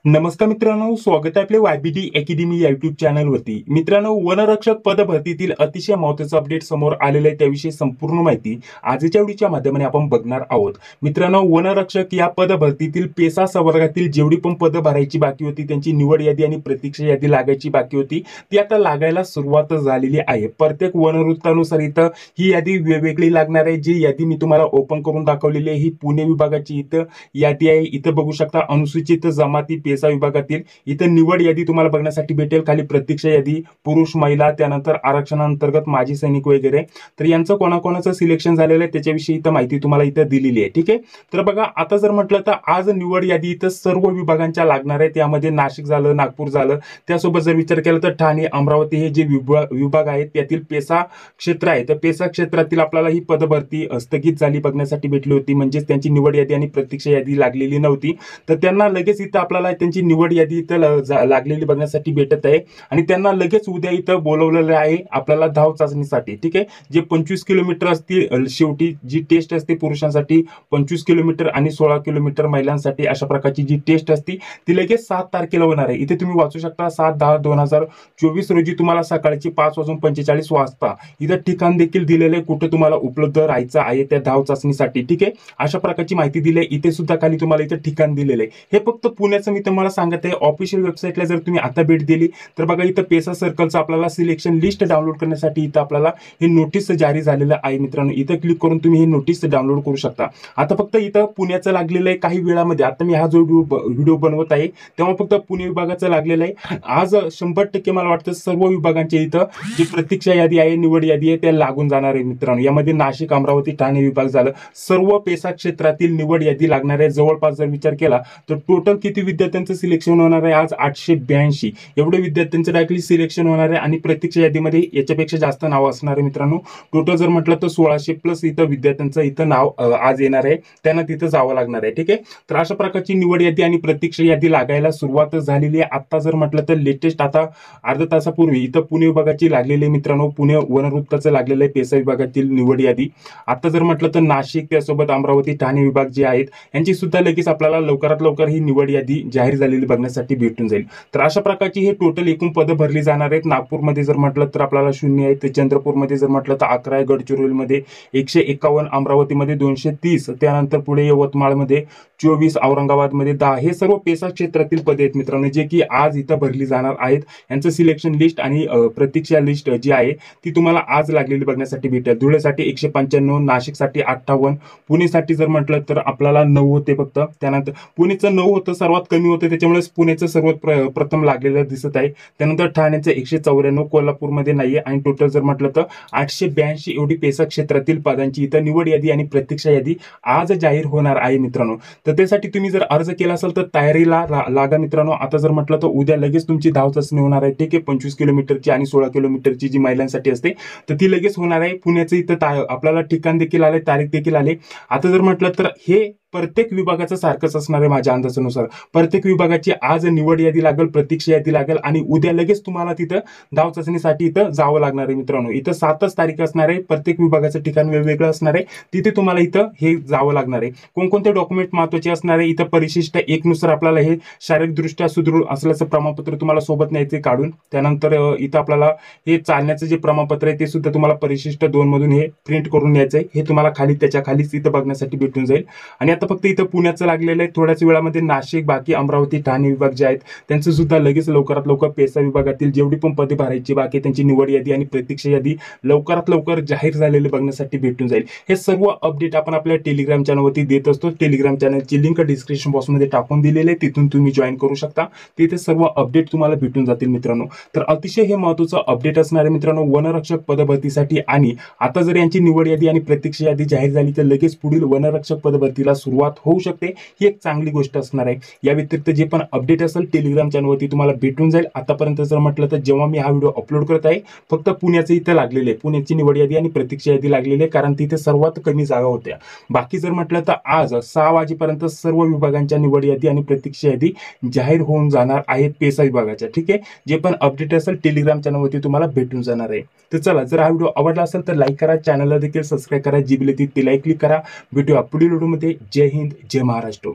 नमस्कार मित्रांनो, स्वागत आहे आपल्या YBD अकॅडमी या युट्यूब चॅनलवरती. मित्रांनो, वनरक्षक पद भरतीतील अतिशय महत्त्वाचं अपडेट समोर आलेलं आहे. त्याविषयी संपूर्ण माहिती आजच्या व्हिडिओच्या माध्यमाने आपण बघणार आहोत. मित्रांनो, वनरक्षक या पद भरतीतील पेसा संवर्गातील जेवढी पण पदं भरायची बाकी होती, त्यांची निवड यादी आणि प्रतीक्षा यादी लागायची बाकी होती, ती आता लागायला सुरुवात झालेली आहे. प्रत्येक वनवृत्तानुसार इथं ही यादी वेगवेगळी लागणार आहे. जी यादी मी तुम्हाला ओपन करून दाखवलेली आहे, ही पुणे विभागाची इथं यादी आहे. इथं बघू शकता अनुसूचित जमाती पेसा विभागातील इथं निवड यादी तुम्हाला बघण्यासाठी भेटेल. खाली प्रतीक्षा यादी, पुरुष महिला, त्यानंतर आरक्षणांतर्गत माजी सैनिक वगैरे. तर यांचं कोणाकोणाचं सिलेक्शन झालेलं आहे त्याच्याविषयी इथं माहिती तुम्हाला इथं दिलेली आहे. ठीक आहे, तर बघा आता जर म्हटलं तर आज निवड यादी इथं सर्व विभागांच्या लागणार आहे. त्यामध्ये नाशिक झालं, नागपूर झालं, त्यासोबत जर विचार केला तर ठाणे, अमरावती हे जे विभाग आहेत त्यातील पेसा क्षेत्र आहे. तर पेसा क्षेत्रातील आपल्याला ही पदभरती स्थगित झाली बघण्यासाठी भेटली होती, म्हणजे त्यांची निवड यादी आणि प्रतीक्षा यादी लागलेली नव्हती. तर त्यांना लगेच इथं आपल्याला त्यांची निवड यादी इथं लागलेली बघण्यासाठी भेटत आहे आणि त्यांना लगेच उद्या इथं बोलवलेलं आहे आपल्याला धाव चाचणीसाठी. ठीक आहे, जे 25 किलोमीटर असतील, शेवटी जी टेस्ट असते पुरुषांसाठी 25 किलोमीटर आणि 16 किलोमीटर महिलांसाठी, अशा प्रकारची जी टेस्ट असते ती लगेच 7 तारखेला होणार आहे. इथे तुम्ही वाचू शकता 7/10/2024 रोजी तुम्हाला सकाळची 5:45 इथं ठिकाण देखील दिलेले कुठे तुम्हाला उपलब्ध राहायचं आहे त्या धाव चाचणीसाठी. ठीक आहे, अशा प्रकारची माहिती दिली आहे. इथे सुद्धा खाली तुम्हाला इथं ठिकाण दिलेलं आहे. हे फक्त पुण्याचं मी तुम्हाला सांगत आहे. ऑफिशियल वेबसाईटला जर तुम्ही आता भेट दिली तर बघा इथं पेसा सर्कलचं आपल्याला सिलेक्शन लिस्ट डाउनलोड करण्यासाठी इथं आपल्याला हे नोटीस जारी झालेलं आहे. मित्रांनो, इथं क्लिक करून तुम्ही हे नोटीस डाउनलोड करू शकता. आता फक्त इथं पुण्याचं लागलेलं आहे. काही वेळामध्ये आता मी हा जो व्हिडिओ बनवत आहे तेव्हा फक्त पुणे विभागाचं लागलेलं आहे. आज 100% मला वाटतं सर्व विभागांचे इथं जी प्रतीक्षा यादी आहे, निवड यादी आहे, त्या लागून जाणार आहे. मित्रांनो, यामध्ये नाशिक, अमरावती, ठाणे विभाग झालं, सर्व पेसा क्षेत्रातील निवड यादी लागणार आहे. जवळपास जर विचार केला तर टोटल किती विद्यार्थ्यांचं सिलेक्शन होणार आहे? आज 882 एवढे विद्यार्थ्यांचं डायरेक्टली सिलेक्शन होणार आहे आणि प्रतीक्षा यादीमध्ये याच्यापेक्षा जास्त नाव असणार आहे. मित्रांनो, टोटल जर म्हटलं तर 1600 प्लस इथं विद्यार्थ्यांचं इथं नाव आज येणार आहे, त्यांना तिथं जावं लागणार आहे. ठीक आहे, तर अशा प्रकारची निवड यादी आणि प्रतीक्षा यादी लागायला सुरुवात झालेली आहे. आता जर म्हटलं तर लेटेस्ट आता अर्धा तासापूर्वी इथं पुणे विभागाची लागलेली आहे. मित्रांनो, पुणे वनवृत्ताचं लागलेलं आहे पेसा विभागातील निवड यादी. आता जर म्हटलं तर नाशिक, त्यासोबत अमरावती, ठाणे विभाग जे आहेत यांची सुद्धा लगेच आपल्याला लवकरात लवकर ही निवड यादी जाहीर झालेली बघण्यासाठी भेटून जाईल. तर अशा प्रकारची हे टोटल एकूण पदं भरली जाणार आहेत. नागपूरमध्ये जर म्हटलं तर आपल्याला 0 आहे, तर चंद्रपूरमध्ये जर म्हटलं तर 11 आहे, गडचिरोलीमध्ये 151, अमरावतीमध्ये 230, त्यानंतर पुढे यवतमाळमध्ये 24, औरंगाबादमध्ये 10. हे सर्व पेसा क्षेत्रातील पदे आहेत मित्रांनो, जे की आज इथं भरली जाणार आहेत. यांचं सिलेक्शन लिस्ट आणि प्रतीक्षा लिस्ट जी आहे ती तुम्हाला आज लागलेली बघण्यासाठी भेटेल. धुळेसाठी 195, नाशिकसाठी 58, पुणेसाठी जर म्हटलं तर आपल्याला 9 होते फक्त. त्यानंतर पुणेचं 9 होतं, सर्वात कमी होतं, त्याच्यामुळे पुण्याचं सर्वात प्रथम लागलेलं दिसत आहे. त्यानंतर ठाण्याचं 194, कोल्हापूरमध्ये नाहीये आणि टोटल जर म्हटलं तर 882 एवढी पेसा क्षेत्रातील पदांची इथं निवड यादी आणि प्रतीक्षा यादी आज जाहीर होणार आहे. मित्रांनो, तर त्यासाठी तुम्ही जर अर्ज केला असेल तर तयारीला लागा. मित्रांनो, आता जर म्हटलं तर उद्या लगेच तुमची धाव चाचणी होणार आहे. ठीक आहे, 25 किलोमीटरची आणि 16 किलोमीटरची जी महिलांसाठी असते तर ती लगेच होणार आहे. पुण्याचं इथं आपल्याला ठिकाण देखील आले, तारीख देखील आले. आता जर म्हटलं तर हे प्रत्येक विभागाचं सारखंच असणार आहे माझ्या अंदाजानुसार. प्रत्येक विभागाची आज निवड यादी लागेल, प्रतीक्षा यादी लागेल आणि उद्या लगेच तुम्हाला तिथं धाव चाचणीसाठी इथं जावं लागणार आहे. मित्रांनो, इथं 7च तारीख असणार आहे. प्रत्येक विभागाचं ठिकाण वेगवेगळं असणार आहे, तिथे तुम्हाला इथं हे जावं लागणार आहे. कोणकोणते डॉक्युमेंट महत्वाचे असणार आहे? इथं परिशिष्ट 1 नुसार आपल्याला हे शारीरिकदृष्ट्या सुदृढ असल्याचं प्रमाणपत्र तुम्हाला सोबत न्यायचे काढून. त्यानंतर इथं आपल्याला हे चालण्याचं जे प्रमाणपत्र आहे ते सुद्धा तुम्हाला परिशिष्ट 2 मधून हे प्रिंट करून न्यायचं आहे. हे तुम्हाला खाली त्याच्या खालीच इथं बघण्यासाठी भेटून जाईल. आणि आता फक्त इथं पुण्याचं लागलेलं आहे. थोड्याच वेळामध्ये नाशिक, बाकी अमरावती, ठाणे विभाग जे आहेत त्यांचं सुद्धा लगेच लवकरात लवकर पेसा विभागातील जेवढी पण पदे भरायची बाकी त्यांची निवड यादी आणि प्रतीक्षा यादी लवकरात लवकर जाहीर झालेली बघण्यासाठी भेटून जाईल. हे सर्व अपडेट आपण आपल्या टेलिग्राम चॅनलवरती देत असतो. टेलिग्राम चॅनलची लिंक डिस्क्रिप्शन बॉक्समध्ये टाकून दिलेली आहे, तिथून तुम्ही जॉईन करू शकता. तिथे सर्व अपडेट तुम्हाला भेटून जातील. मित्रांनो, तर अतिशय हे महत्त्वाचं अपडेट असणार आहे मित्रांनो वनरक्षक पदभरतीसाठी. आणि आता जर यांची निवड यादी आणि प्रतीक्षा यादी जाहीर झाली तर लगेच पुढील वनरक्षक पदभरतीला सुरुवात होऊ शकते. ही एक चांगली गोष्ट असणार आहे. या व्यतिरिक्त जे पण अपडेट असेल टेलिग्राम चॅनलवरती तुम्हाला भेटून जाईल. आतापर्यंत जर म्हटलं तर जेव्हा मी हा व्हिडिओ अपलोड करत आहे फक्त पुण्याचं इथं लागलेले आहे, पुण्याची निवड यादी आणि प्रतीक्षा यादी लागलेली आहे, कारण तिथे सर्वात कमी जागा होत्या. बाकी जर म्हटलं तर आज 6 वाजेपर्यंत सर्व विभागांच्या निवड यादी आणि प्रतीक्षा यादी जाहीर होऊन जाणार आहेत पेसा विभागाच्या. ठीक आहे, जे पण अपडेट असेल टेलिग्राम चॅनलवरती तुम्हाला भेटून जाणार आहे. तर चला, जर हा व्हिडिओ आवडला असेल तर लाईक करा, चॅनलला देखील सबस्क्राईब करा, जी बेल ती लाईक क्लिक करा. भेटूया पुढील व्हिडिओमध्ये. जय हिंद, जय महाराष्ट्र.